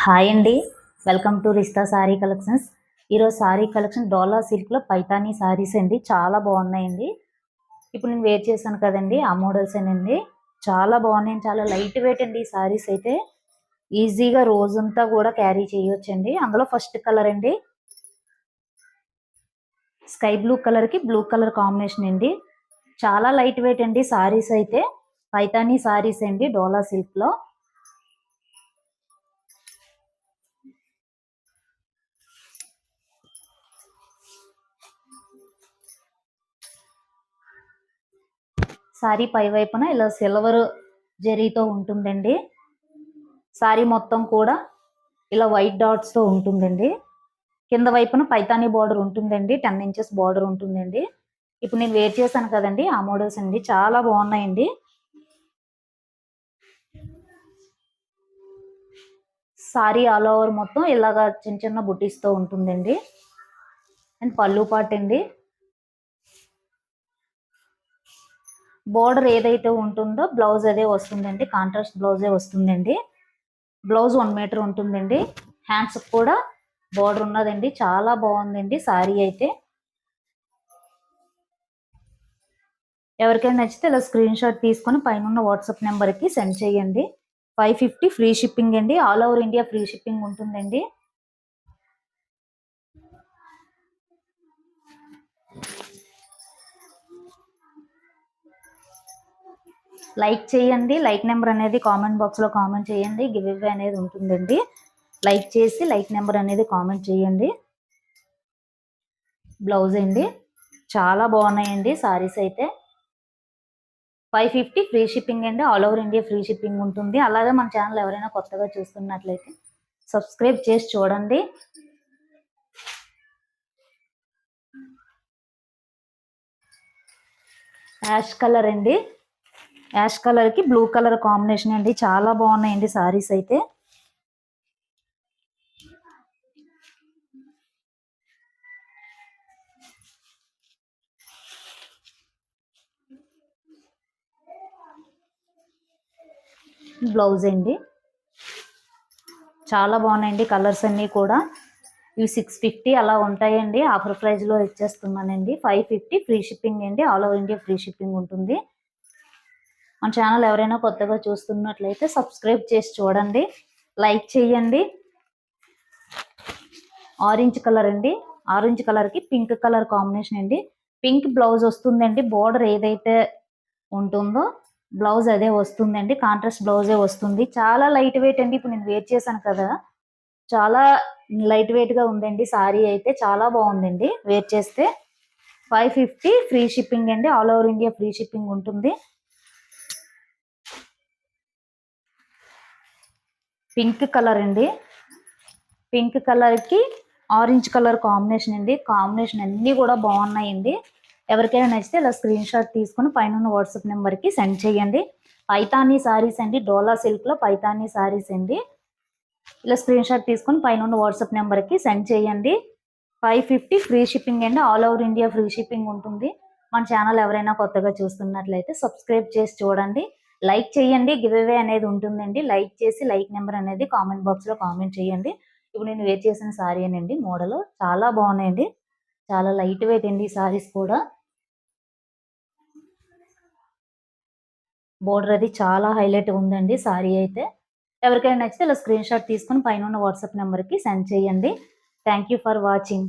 Hi అండి, welcome to Rizta sorry collections. ఈరోజు sorry collection డోలా సిల్క్లో పైతానీ సారీస్ అండి. చాలా బాగున్నాయండి. ఇప్పుడు నేను వేర్ చేశాను కదండి, ఆ మోడల్స్ అండి. చాలా బాగున్నాయి, చాలా లైట్ వెయిట్ అండి. ఈ సారీస్ అయితే ఈజీగా రోజంతా కూడా క్యారీ చేయొచ్చండి. అందులో ఫస్ట్ కలర్ అండి, స్కై బ్లూ కలర్కి బ్లూ కలర్ కాంబినేషన్ అండి. చాలా లైట్ వెయిట్ అండి సారీస్ అయితే. పైతానీ సారీస్ అండి డోలా సిల్క్లో. సారీ పై వైపున ఇలా సిల్వర్ జరీతో ఉంటుందండి. సారీ మొత్తం కూడా ఇలా వైట్ డాట్స్ తో ఉంటుందండి. కింద వైపున పైతానీ బార్డర్ ఉంటుందండి, 10 ఇంచెస్ బార్డర్ ఉంటుందండి. ఇప్పుడు నేను వేర్ చేశాను కదండి, ఆ మోడల్స్ అండి. చాలా బాగున్నాయండి. సారీ ఆల్ ఓవర్ మొత్తం ఇలాగా చిన్న చిన్న బుటీస్ తో ఉంటుందండి. అండ్ పళ్ళు పాట్ అండి. బోర్డర్ ఏదైతే ఉంటుందో బ్లౌజ్ అదే వస్తుందండి, కాంట్రాస్ట్ బ్లౌజే వస్తుందండి. బ్లౌజ్ 1 మీటర్ ఉంటుందండి. హ్యాండ్స్ కూడా బోర్డర్ ఉన్నదండి. చాలా బాగుందండి సారీ అయితే. ఎవరికైనా నచ్చితే ఇలా స్క్రీన్ షాట్ తీసుకొని పైన వాట్సాప్ నెంబర్కి సెండ్ చేయండి. 550 ఫ్రీ షిప్పింగ్ అండి. All over India free shipping ఉంటుందండి. లైక్ చేయండి. లైక్ నెంబర్ అనేది కామెంట్ బాక్స్లో కామెంట్ చేయండి. గివ్ అవే అనేది ఉంటుందండి. లైక్ చేసి లైక్ నెంబర్ అనేది కామెంట్ చేయండి. బ్లౌజ్ అండి. చాలా బాగున్నాయండి సారీస్ అయితే. 550 ఫ్రీ షిప్పింగ్ అండి. All over India free shipping ఉంటుంది. అలాగే మన ఛానల్ ఎవరైనా కొత్తగా చూస్తున్నట్లయితే సబ్స్క్రైబ్ చేసి చూడండి. యాష్ కలర్ అండి. యాష్ కలర్కి బ్లూ కలర్ కాంబినేషన్ అండి. చాలా బాగున్నాయండి సారీస్ అయితే. బ్లౌజ్ అండి. చాలా బాగున్నాయండి కలర్స్ అన్నీ కూడా. ఇవి 650 అలా ఉంటాయండి. ఆఫర్ ప్రైస్లో ఇచ్చేస్తున్నానండి. 550 ఫ్రీ షిప్పింగ్ అండి. All over India free shipping ఉంటుంది. మన ఛానల్ ఎవరైనా కొత్తగా చూస్తున్నట్లయితే సబ్స్క్రైబ్ చేసి చూడండి. లైక్ చేయండి. ఆరెంజ్ కలర్ అండి. ఆరెంజ్ కలర్కి పింక్ కలర్ కాంబినేషన్ అండి. పింక్ బ్లౌజ్ వస్తుందండి. బోర్డర్ ఏదైతే ఉంటుందో బ్లౌజ్ అదే వస్తుందండి. కాంట్రాస్ట్ బ్లౌజే వస్తుంది. చాలా లైట్ వెయిట్ అండి. ఇప్పుడు నేను వేర్ చేశాను కదా, చాలా లైట్ వెయిట్ గా ఉందండి సారీ అయితే. చాలా బాగుందండి వేర్ చేస్తే. 550 ఫ్రీ షిప్పింగ్ అండి. All over India free shipping ఉంటుంది. పింక్ కలర్ అండి. పింక్ కలర్కి ఆరెంజ్ కలర్ కాంబినేషన్ అండి. కాంబినేషన్ అన్నీ కూడా బాగున్నాయండి. ఎవరికైనా నచ్చితే ఇలా స్క్రీన్ షాట్ తీసుకుని పైన వాట్సాప్ నెంబర్కి సెండ్ చేయండి. పైతానీ సారీస్ అండి. డోలా సిల్క్లో పైతానీ సారీస్ అండి. ఇలా స్క్రీన్ షాట్ తీసుకుని పైన వాట్సాప్ నెంబర్కి సెండ్ చేయండి. 550 ఫ్రీ షిప్పింగ్ అండి. All over India free shipping ఉంటుంది. మన ఛానల్ ఎవరైనా కొత్తగా చూస్తున్నట్లయితే సబ్స్క్రైబ్ చేసి చూడండి. లైక్ చేయండి. గివ్ అవే అనేది ఉంటుందండి. లైక్ చేసి లైక్ నెంబర్ అనేది కామెంట్ బాక్స్లో కామెంట్ చేయండి. ఇప్పుడు నేను వేర్ చేసిన సారీ అనండి మోడల్ చాలా బాగున్నాయండి. చాలా లైట్ వెయిట్ అండి ఈ సారీస్ కూడా. బోర్డర్ అది చాలా హైలైట్ ఉందండి సారీ అయితే. ఎవరికైనా నచ్చితే ఇలా స్క్రీన్ షాట్ తీసుకుని పైన వాట్సాప్ నెంబర్కి సెండ్ చేయండి. Thank you for watching.